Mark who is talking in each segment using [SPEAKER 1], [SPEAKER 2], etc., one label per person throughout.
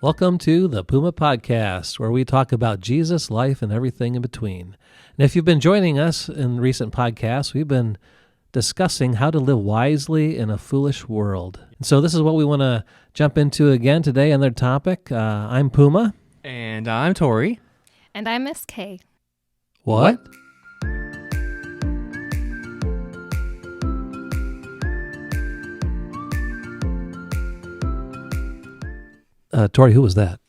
[SPEAKER 1] Welcome to the Puma Podcast, where we talk about Jesus, life, and everything in between. And if you've been joining us in recent podcasts, we've been discussing how to live wisely in a foolish world. And so this is what we want to jump into again today on their topic. I'm Puma.
[SPEAKER 2] And I'm Tory.
[SPEAKER 3] And I'm Miss K.
[SPEAKER 1] What? Tory, who was that?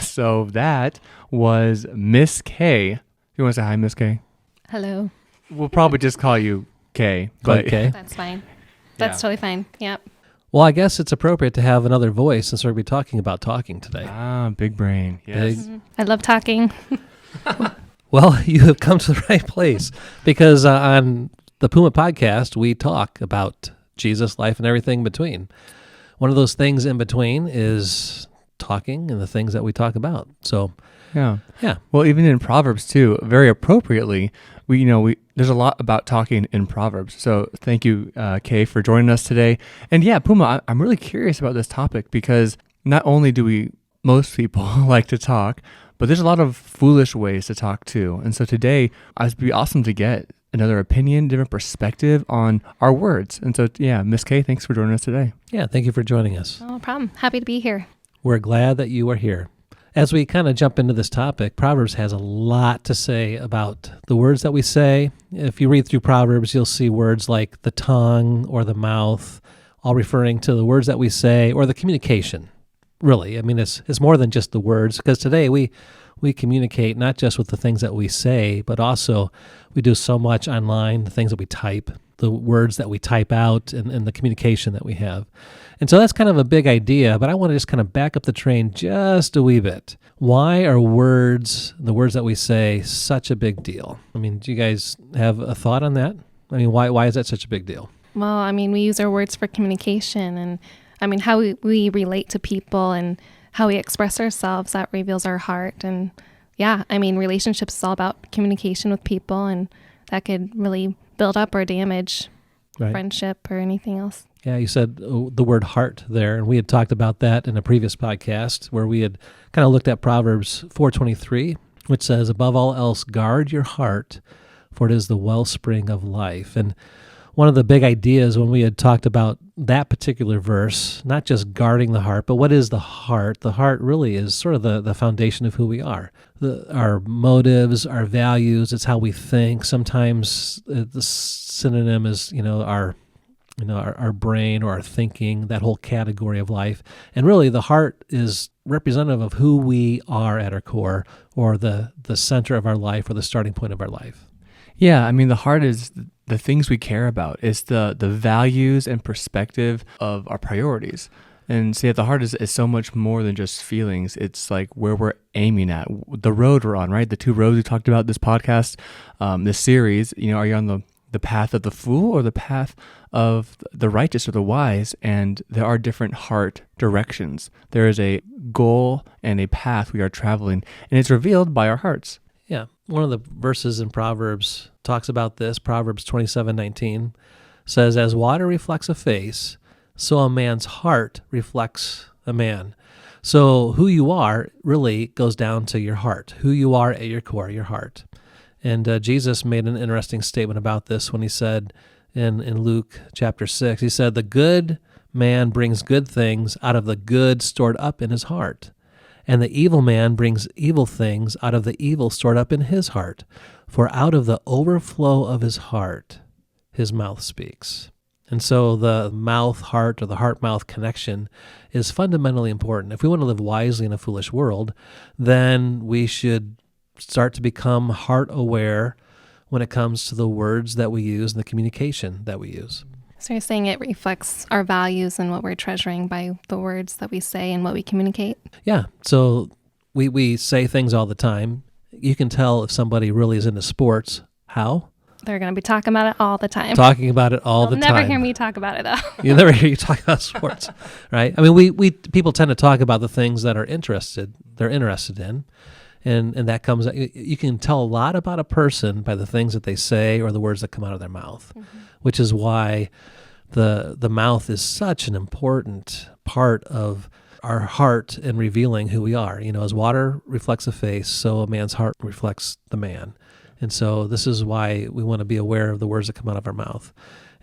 [SPEAKER 2] So that was Miss K. You want to say hi, Miss K?
[SPEAKER 3] Hello.
[SPEAKER 2] We'll probably just call you K. But
[SPEAKER 1] Okay.
[SPEAKER 3] That's fine. That's totally fine. Yep.
[SPEAKER 1] Well, I guess it's appropriate to have another voice since we're going to be talking about talking today.
[SPEAKER 2] Big brain. Yes.
[SPEAKER 3] I love talking.
[SPEAKER 1] Well, you have come to the right place because on the Puma Podcast, we talk about Jesus, life, and everything in between. One of those things in between is talking and the things that we talk about. So,
[SPEAKER 2] Yeah.
[SPEAKER 1] yeah.
[SPEAKER 2] Well, even in Proverbs too, very appropriately, there's a lot about talking in Proverbs. So thank you, Kay, for joining us today. And yeah, Puma, I'm really curious about this topic because not only do most people like to talk, but there's a lot of foolish ways to talk too. And so today, it'd be awesome to get another opinion, different perspective on our words. And so, yeah, Miss Kay, thanks for joining us today.
[SPEAKER 1] Yeah, thank you for joining us.
[SPEAKER 3] No problem. Happy to be here.
[SPEAKER 1] We're glad that you are here. As we kind of jump into this topic, Proverbs has a lot to say about the words that we say. If you read through Proverbs, you'll see words like the tongue or the mouth, all referring to the words that we say or the communication. Really, I mean, it's more than just the words, because today we communicate not just with the things that we say, but also we do so much online, the things that we type, the words that we type out, and the communication that we have. And so that's kind of a big idea, but I want to just kind of back up the train just a wee bit. Why are words, the words that we say, such a big deal? I mean, do you guys have a thought on that? I mean, why is that such a big deal?
[SPEAKER 3] Well, I mean, we use our words for communication, and I mean, how we relate to people and how we express ourselves, that reveals our heart. And yeah, I mean, relationships is all about communication with people, and that could really build up or damage friendship or anything else.
[SPEAKER 1] Yeah, you said the word heart there, and we had talked about that in a previous podcast where we had kind of looked at Proverbs 4:23, which says, above all else, guard your heart, for it is the wellspring of life. And one of the big ideas when we had talked about that particular verse, not just guarding the heart, but what is the heart? The heart really is sort of the foundation of who we are. Our motives, our values, it's how we think. Sometimes the synonym is, our brain or our thinking, that whole category of life. And really the heart is representative of who we are at our core, or the center of our life, or the starting point of our life.
[SPEAKER 2] Yeah, I mean, the heart is the things we care about. It's the values and perspective of our priorities. And see, the heart is so much more than just feelings. It's like where we're aiming at, the road we're on, right? The two roads we talked about this podcast, this series, are you on the path of the fool or the path of the righteous or the wise? And there are different heart directions. There is a goal and a path we are traveling, and it's revealed by our hearts.
[SPEAKER 1] Yeah, one of the verses in Proverbs talks about this. Proverbs 27:19 says, as water reflects a face, so a man's heart reflects a man. So who you are really goes down to your heart, who you are at your core, your heart. And Jesus made an interesting statement about this when he said in Luke chapter 6, he said, the good man brings good things out of the good stored up in his heart. And the evil man brings evil things out of the evil stored up in his heart. For out of the overflow of his heart, his mouth speaks. And so the mouth-heart or the heart-mouth connection is fundamentally important. If we want to live wisely in a foolish world, then we should start to become heart-aware when it comes to the words that we use and the communication that we use.
[SPEAKER 3] So you're saying it reflects our values and what we're treasuring by the words that we say and what we communicate?
[SPEAKER 1] Yeah. So we say things all the time. You can tell if somebody really is into sports. How?
[SPEAKER 3] They're going to be talking about it all the time.
[SPEAKER 1] Talking about it all the time.
[SPEAKER 3] You'll never hear me talk about it, though.
[SPEAKER 1] You never hear you talk about sports, right? I mean, we people tend to talk about the things that they're interested in. And that comes, you can tell a lot about a person by the things that they say or the words that come out of their mouth, which is why the mouth is such an important part of our heart and revealing who we are. As water reflects a face, so a man's heart reflects the man. And so this is why we want to be aware of the words that come out of our mouth.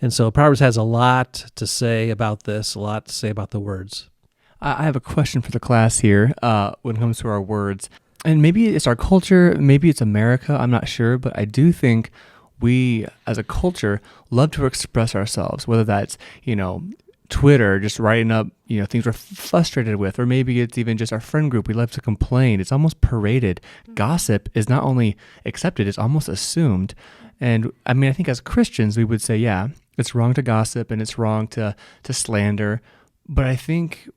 [SPEAKER 1] And so Proverbs has a lot to say about this, a lot to say about the words.
[SPEAKER 2] I have a question for the class here when it comes to our words. And maybe it's our culture, maybe it's America, I'm not sure, but I do think we, as a culture, love to express ourselves, whether that's, Twitter, just writing up, things we're frustrated with, or maybe it's even just our friend group. We love to complain. It's almost paraded. Gossip is not only accepted, it's almost assumed. And I think as Christians, we would say, yeah, it's wrong to gossip and it's wrong to slander. But I think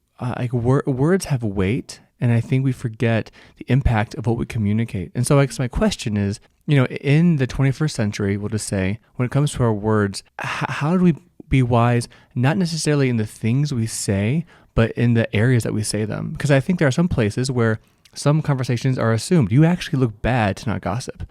[SPEAKER 2] words have weight, and I think we forget the impact of what we communicate. And so I guess my question is, in the 21st century, we'll just say, when it comes to our words, how do we be wise, not necessarily in the things we say, but in the areas that we say them? Because I think there are some places where some conversations are assumed. You actually look bad to not gossip.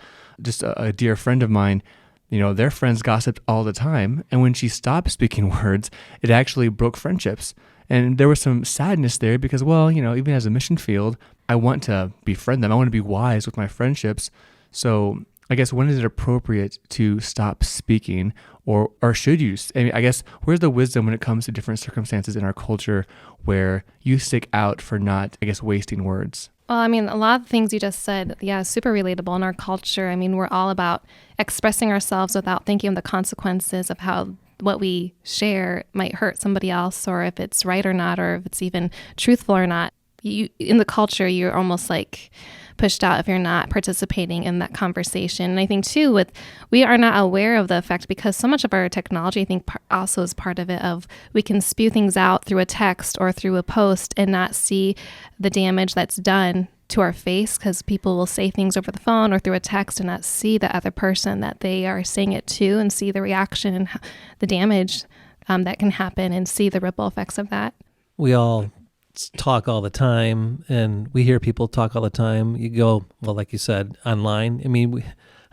[SPEAKER 2] Just a dear friend of mine, their friends gossiped all the time. And when she stopped speaking words, it actually broke friendships. And there was some sadness there because, even as a mission field, I want to befriend them. I want to be wise with my friendships. So I guess when is it appropriate to stop speaking, or should you? I guess where's the wisdom when it comes to different circumstances in our culture where you stick out for not, wasting words?
[SPEAKER 3] Well, a lot of things you just said, super relatable in our culture. We're all about expressing ourselves without thinking of the consequences of how what we share might hurt somebody else, or if it's right or not, or if it's even truthful or not. In the culture, you're almost like pushed out if you're not participating in that conversation. And I think too, we are not aware of the effect, because so much of our technology, I think, also is part of it, of we can spew things out through a text or through a post and not see the damage that's done to our face, because people will say things over the phone or through a text and not see the other person that they are saying it to, and see the reaction and the damage that can happen, and see the ripple effects of that.
[SPEAKER 1] We all talk all the time, and we hear people talk all the time. You go, like you said, online.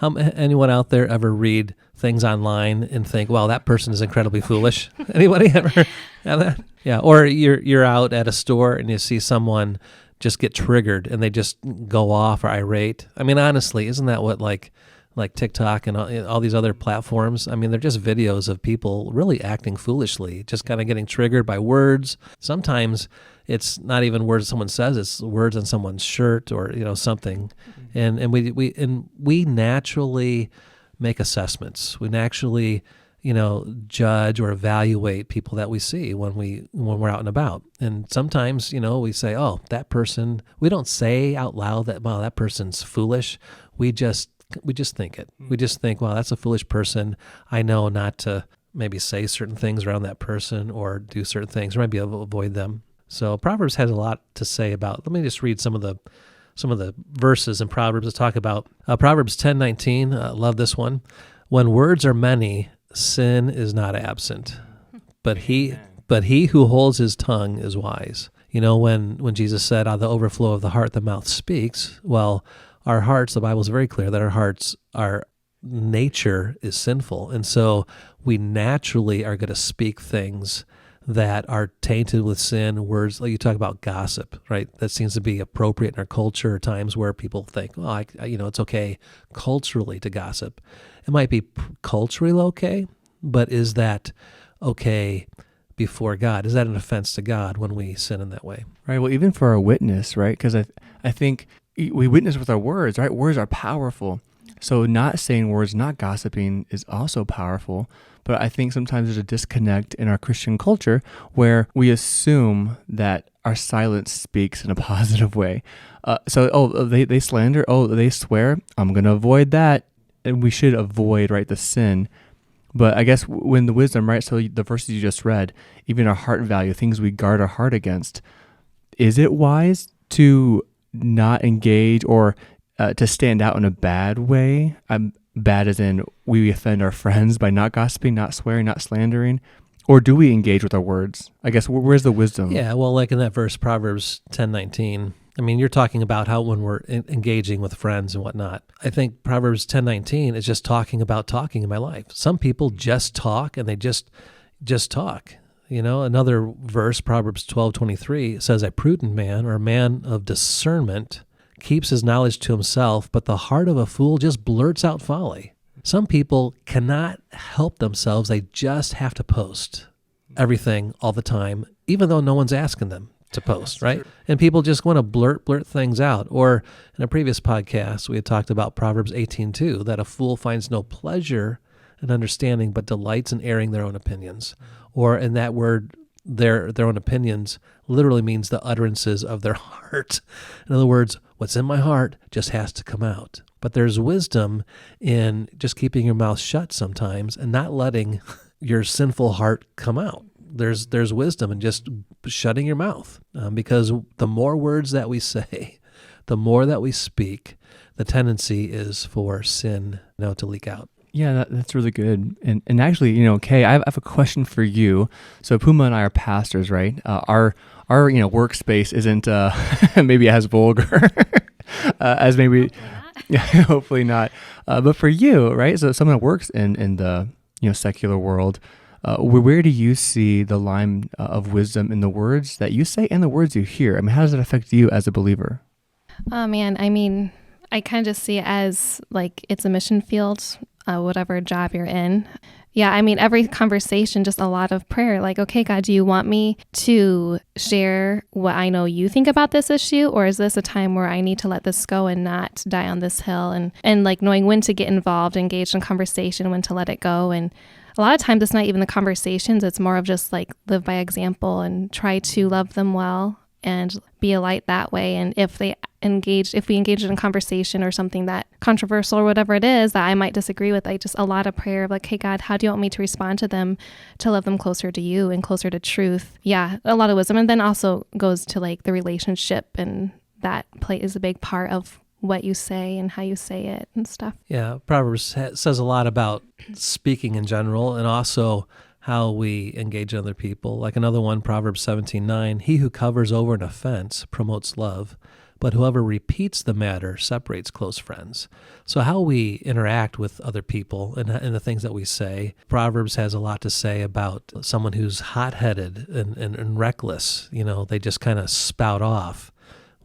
[SPEAKER 1] Anyone out there ever read things online and think, wow, that person is incredibly foolish? Anybody ever have that? Yeah. Or you're out at a store and you see someone just get triggered and they just go off or irate. Honestly, isn't that what like TikTok and all these other platforms? They're just videos of people really acting foolishly, just kind of getting triggered by words. Sometimes it's not even words someone says; it's words on someone's shirt or something. And we naturally make assessments. We naturally judge or evaluate people that we see when we're out and about. And sometimes we say, oh, that person. We don't say out loud that, wow, that person's foolish. We just think it. We just think, wow, that's a foolish person. I know not to maybe say certain things around that person or do certain things, or maybe avoid them. So Proverbs has a lot to say about. Let me just read some of the verses in Proverbs that talk about Proverbs 10:19. Love this one. When words are many, sin is not absent, but he who holds his tongue is wise. When Jesus said, out of the overflow of the heart, the mouth speaks. Well, our hearts, the Bible is very clear that our nature is sinful. And so we naturally are going to speak things that are tainted with sin, words like you talk about gossip, right? That seems to be appropriate in our culture, times where people think, it's okay culturally to gossip. It might be culturally okay, but is that okay before God? Is that an offense to God when we sin in that way?
[SPEAKER 2] Right. Well, even for our witness, right? Because I think we witness with our words, right? Words are powerful. So not saying words, not gossiping is also powerful. But I think sometimes there's a disconnect in our Christian culture where we assume that our silence speaks in a positive way. They slander, they swear, I'm going to avoid that. And we should avoid, right, the sin. But I guess when the wisdom, right, so the verses you just read, even our heart value, things we guard our heart against, is it wise to not engage or to stand out in a bad way? Bad as in we offend our friends by not gossiping, not swearing, not slandering? Or do we engage with our words? I guess where's the wisdom?
[SPEAKER 1] Yeah, well, like in that verse, Proverbs 10:19, you're talking about how when we're engaging with friends and whatnot. I think Proverbs 10:19 is just talking about talking in my life. Some people just talk and they just talk. Another verse, Proverbs 12:23, says, a prudent man or a man of discernment keeps his knowledge to himself, but the heart of a fool just blurts out folly. Some people cannot help themselves. They just have to post everything all the time, even though no one's asking them to post, right? True. And people just want to blurt things out. Or in a previous podcast, we had talked about Proverbs 18:2, that a fool finds no pleasure in understanding, but delights in airing their own opinions. Or in that word, their own opinions literally means the utterances of their heart. In other words, what's in my heart just has to come out. But there's wisdom in just keeping your mouth shut sometimes and not letting your sinful heart come out. There's wisdom in just shutting your mouth, because the more words that we say, the more that we speak, the tendency is for sin to leak out.
[SPEAKER 2] Yeah, that's really good. And actually, Kay, I have a question for you. So Puma and I are pastors, right? Our workspace isn't maybe as vulgar as maybe, hopefully not. But for you, right? So someone that works in the secular world, where do you see the line of wisdom in the words that you say and the words you hear? I mean, how does it affect you as a believer?
[SPEAKER 3] Oh man, I kind of just see it as like it's a mission field. Whatever job you're in. Yeah, every conversation, just a lot of prayer. Like, okay, God, do you want me to share what I know you think about this issue? Or is this a time where I need to let this go and not die on this hill? And like knowing when to get involved, engaged in conversation, when to let it go. And a lot of times it's not even the conversations. It's more of just like live by example and try to love them well and be a light that way. And if we engage in a conversation or something that controversial or whatever it is that I might disagree with, just a lot of prayer of like, hey God, how do you want me to respond to them to love them closer to you and closer to truth? Yeah, a lot of wisdom. And then also goes to like the relationship, and that is a big part of what you say and how you say it and stuff.
[SPEAKER 1] Yeah, Proverbs says a lot about speaking in general and also how we engage other people. Like another one, Proverbs 17:9, he who covers over an offense promotes love, but whoever repeats the matter separates close friends. So how we interact with other people and the things that we say, Proverbs has a lot to say about someone who's hot-headed and reckless. They just kind of spout off.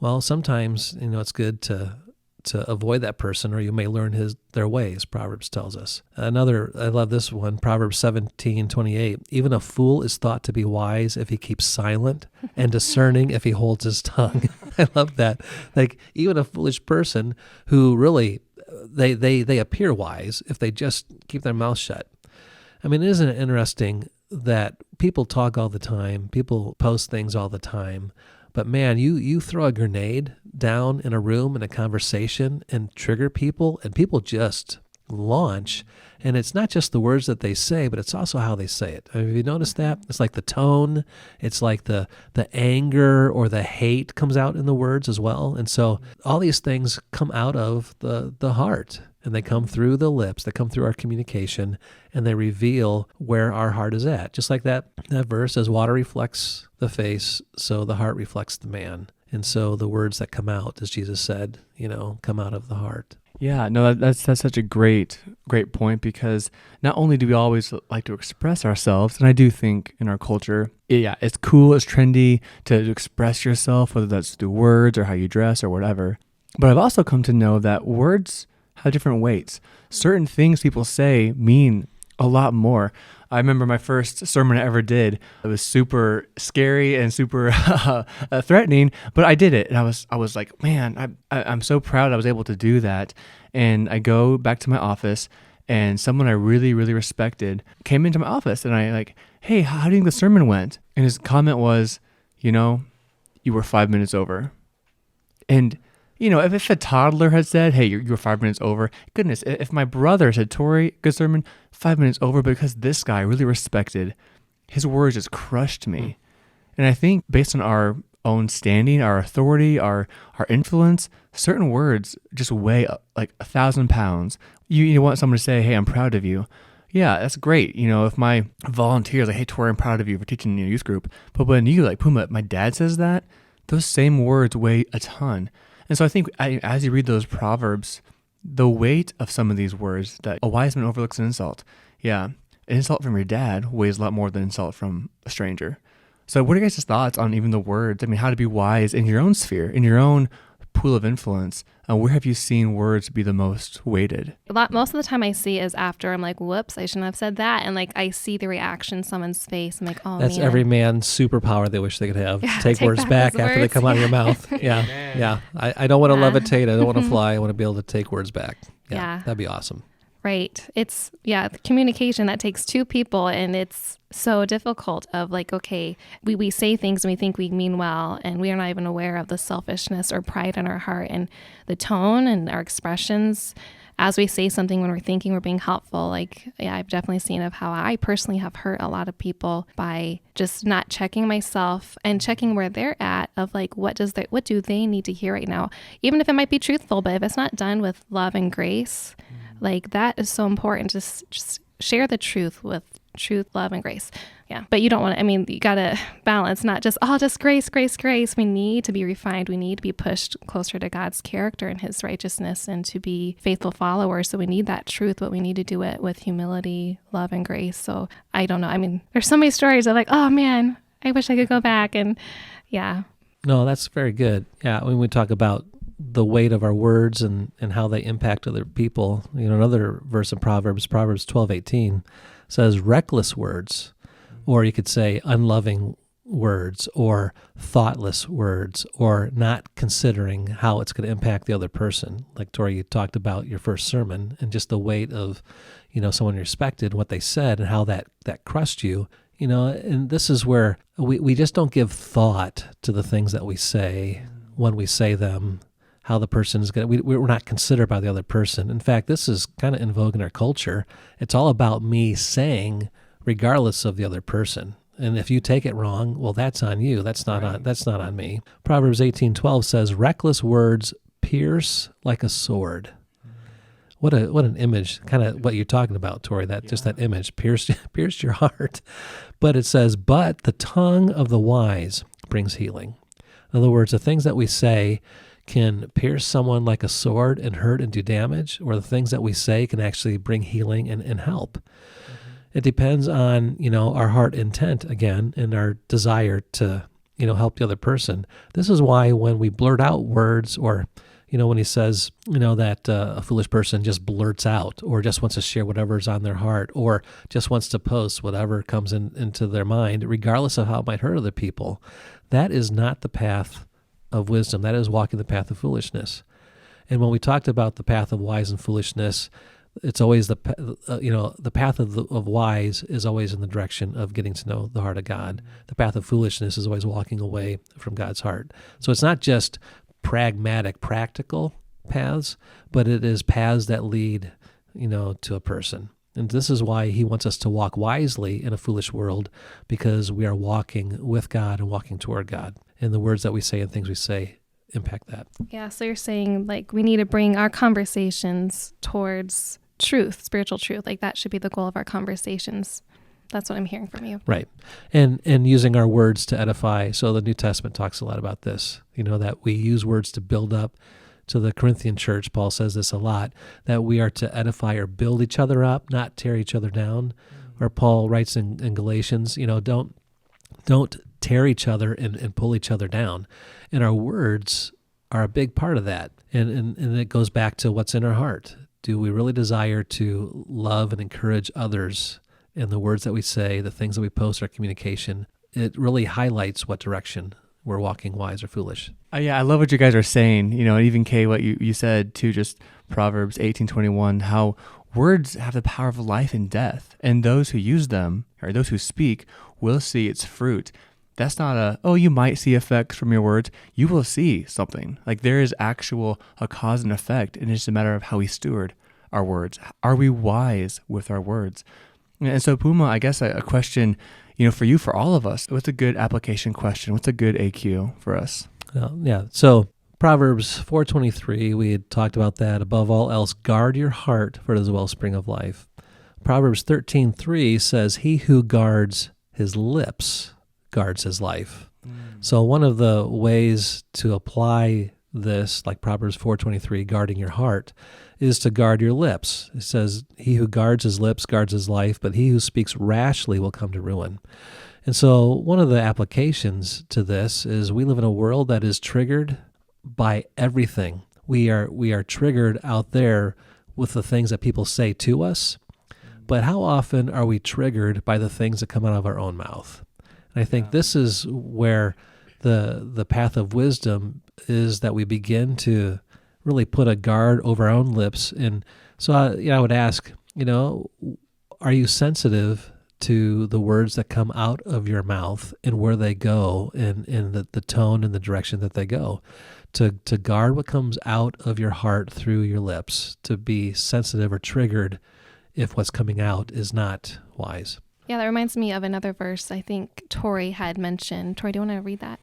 [SPEAKER 1] Well, sometimes, it's good to avoid that person, or you may learn their ways, Proverbs tells us. Another, I love this one, Proverbs 17:28. Even a fool is thought to be wise if he keeps silent, and discerning if he holds his tongue. I love that. Like, even a foolish person who really, they appear wise if they just keep their mouth shut. Isn't it interesting that people talk all the time, people post things all the time, but man, you throw a grenade down in a room in a conversation and trigger people, and people just launch. And it's not just the words that they say, but it's also how they say it. Have you noticed that? It's like the tone, it's like the anger or the hate comes out in the words as well. And so all these things come out of the heart, and they come through the lips, they come through our communication, and they reveal where our heart is at. Just like that verse, as water reflects the face, so the heart reflects the man. And so the words that come out, as Jesus said, come out of the heart.
[SPEAKER 2] Yeah, no, that's such a great point, because not only do we always like to express ourselves, and I do think in our culture, it's cool, it's trendy to express yourself, whether that's through words or how you dress or whatever. But I've also come to know that words have different weights. Certain things people say mean a lot more. I remember my first sermon I ever did. It was super scary and super threatening, but I did it. And I was like, man, I'm so proud I was able to do that. And I go back to my office, and someone I really, really respected came into my office, and I like, hey, how do you think the sermon went? And his comment was, you were 5 minutes over. And if a toddler had said, hey, you were 5 minutes over, goodness, if my brother said, Tory, good sermon, 5 minutes over, because this guy I really respected, his words just crushed me. And I think based on our own standing, our authority, our influence, certain words just weigh like 1,000 pounds. You want someone to say, hey, I'm proud of you. Yeah, that's great. If my volunteer is like, hey, Tory, I'm proud of you for teaching your youth group. But when you, like, Puma, my dad says that, those same words weigh a ton. And so I think as you read those Proverbs, the weight of some of these words, that a wise man overlooks an insult. Yeah. an insult from your dad weighs a lot more than an insult from a stranger. So what are your guys' thoughts on even the words? I mean, how to be wise in your own sphere, in your own pool of influence? Where have you seen words be the most weighted?
[SPEAKER 3] Most of the time I see is after I'm like, whoops, I shouldn't have said that. And like, I see the reaction in someone's face. I'm like, oh,
[SPEAKER 1] That's
[SPEAKER 3] man.
[SPEAKER 1] every man's superpower they wish they could have.
[SPEAKER 3] Yeah,
[SPEAKER 1] take words back after they come out of your mouth. Yeah.
[SPEAKER 2] Man.
[SPEAKER 1] Yeah. I don't want to
[SPEAKER 3] Yeah.
[SPEAKER 1] levitate. I don't want to fly. I want to be able to take words back.
[SPEAKER 3] Yeah.
[SPEAKER 1] That'd be awesome.
[SPEAKER 3] Right. It's, the communication that takes two people, and it's so difficult of like, okay, we say things and we think we mean well, and we are not even aware of the selfishness or pride in our heart, and the tone and our expressions as we say something when we're thinking we're being helpful. Like, I've definitely seen of how I personally have hurt a lot of people by just not checking myself and checking where they're at of like, what do they need to hear right now? Even if it might be truthful, but if it's not done with love and grace, like that is so important. Just share the truth with truth, love, and grace. Yeah. But you don't want to, you got to balance, not just grace. We need to be refined. We need to be pushed closer to God's character and his righteousness and to be faithful followers. So we need that truth, but we need to do it with humility, love, and grace. So I don't know. There's so many stories of like, oh man, I wish I could go back. And yeah.
[SPEAKER 1] No, that's very good. Yeah. When we talk about the weight of our words and how they impact other people, another verse in Proverbs 12:18 says reckless words, or you could say unloving words, or thoughtless words, or not considering how it's going to impact the other person. Like Tory, you talked about your first sermon and just the weight of, someone you respected, what they said and how that crushed you. And this is where we just don't give thought to the things that we say when we say them, how the person is going to, we're not considered by the other person. In fact, this is kind of in vogue in our culture. It's all about me saying, regardless of the other person. And if you take it wrong, well, that's on you. That's not on me. Proverbs 18:12 says, reckless words pierce like a sword. What an image, kind of what you're talking about, Tory, just that image pierced your heart. But it says, but the tongue of the wise brings healing. In other words, the things that we say can pierce someone like a sword and hurt and do damage, or the things that we say can actually bring healing and help. Mm-hmm. It depends on, our heart intent again, and our desire to, help the other person. This is why when we blurt out words, or, when he says, that a foolish person just blurts out or just wants to share whatever's on their heart or just wants to post whatever comes into their mind, regardless of how it might hurt other people, that is not the path of wisdom. That is walking the path of foolishness. And when we talked about the path of wise and foolishness, it's always the path of wise is always in the direction of getting to know the heart of God. The path of foolishness is always walking away from God's heart. So it's not just pragmatic, practical paths, but it is paths that lead, to a person. And this is why he wants us to walk wisely in a foolish world, because we are walking with God and walking toward God. And the words that we say and things we say impact that.
[SPEAKER 3] Yeah, so you're saying like we need to bring our conversations towards truth, spiritual truth. Like that should be the goal of our conversations. That's what I'm hearing from you.
[SPEAKER 1] Right. And using our words to edify. So the New Testament talks a lot about this, that we use words to build up. To the Corinthian church, Paul says this a lot, that we are to edify or build each other up, not tear each other down. Or Paul writes in Galatians, don't tear each other and pull each other down. And our words are a big part of that. And it goes back to what's in our heart. Do we really desire to love and encourage others? And the words that we say, the things that we post, our communication, it really highlights what direction we're walking, wise or foolish.
[SPEAKER 2] Yeah, I love what you guys are saying. And even Kay, what you said too, just Proverbs 18:21, how words have the power of life and death, and those who use them, or those who speak, will see its fruit. That's not you might see effects from your words. You will see something. Like there is a cause and effect, and it's a matter of how we steward our words. Are we wise with our words? And so Puma, I guess a question, for you, for all of us, what's a good application question? What's a good AQ for us?
[SPEAKER 1] Yeah. So Proverbs 4:23, we had talked about that. Above all else, guard your heart, for it is a wellspring of life. Proverbs 13:3 says, he who guards his lips guards his life. So one of the ways to apply this, like Proverbs 4:23, guarding your heart, is to guard your lips. It says, he who guards his lips guards his life, but he who speaks rashly will come to ruin. And so one of the applications to this is we live in a world that is triggered by everything. We are triggered out there with the things that people say to us, but how often are we triggered by the things that come out of our own mouth? And I think this is where the path of wisdom is, that we begin to really put a guard over our own lips. And so I would ask, are you sensitive to the words that come out of your mouth and where they go, and the tone and the direction that they go? To guard what comes out of your heart through your lips, to be sensitive or triggered if what's coming out is not wise.
[SPEAKER 3] Yeah, that reminds me of another verse I think Tory had mentioned. Tory, do you want to read that?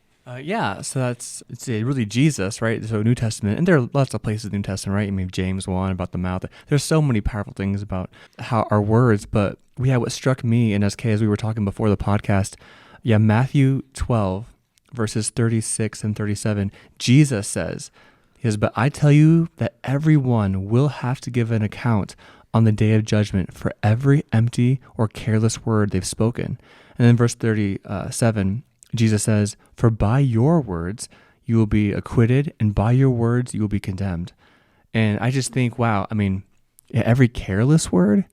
[SPEAKER 2] So it's really Jesus, right? So New Testament, and there are lots of places in the New Testament, right? I mean, James 1 about the mouth. There's so many powerful things about how our words, but what struck me, and as we were talking before the podcast, Matthew 12, verses 36 and 37, Jesus says, but I tell you that everyone will have to give an account on the day of judgment for every empty or careless word they've spoken. And then verse 37, Jesus says, for by your words you will be acquitted, and by your words you will be condemned. And I just think, wow, I mean, every careless word,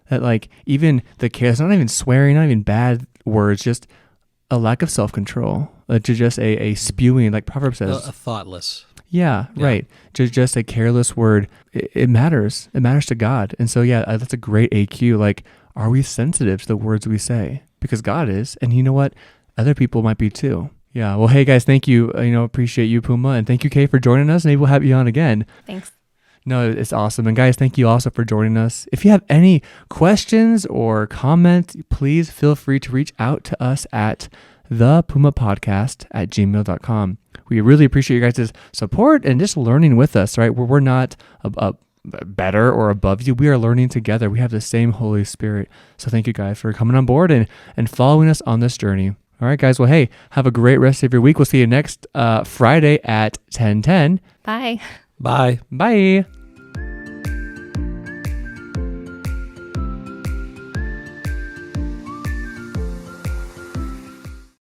[SPEAKER 2] that even the careless, not even swearing, not even bad words, just a lack of self-control, to just a spewing, like Proverbs says.
[SPEAKER 1] A thoughtless.
[SPEAKER 2] Yeah, right. Just a careless word. It matters. It matters to God. And so, that's a great AQ. Are we sensitive to the words we say? Because God is. And you know what? Other people might be too. Yeah. Well, hey guys, thank you. Appreciate you, Puma. And thank you, Kay, for joining us. Maybe we'll have you on again.
[SPEAKER 3] Thanks.
[SPEAKER 2] No, it's awesome. And guys, thank you also for joining us. If you have any questions or comments, please feel free to reach out to us at thepumapodcast@gmail.com. We really appreciate you guys' support and just learning with us, right? We're not better or above you. We are learning together. We have the same Holy Spirit. So thank you guys for coming on board and following us on this journey. All right, guys. Well, hey, have a great rest of your week. We'll see you next Friday at 10:10.
[SPEAKER 3] Bye.
[SPEAKER 1] Bye.
[SPEAKER 2] Bye.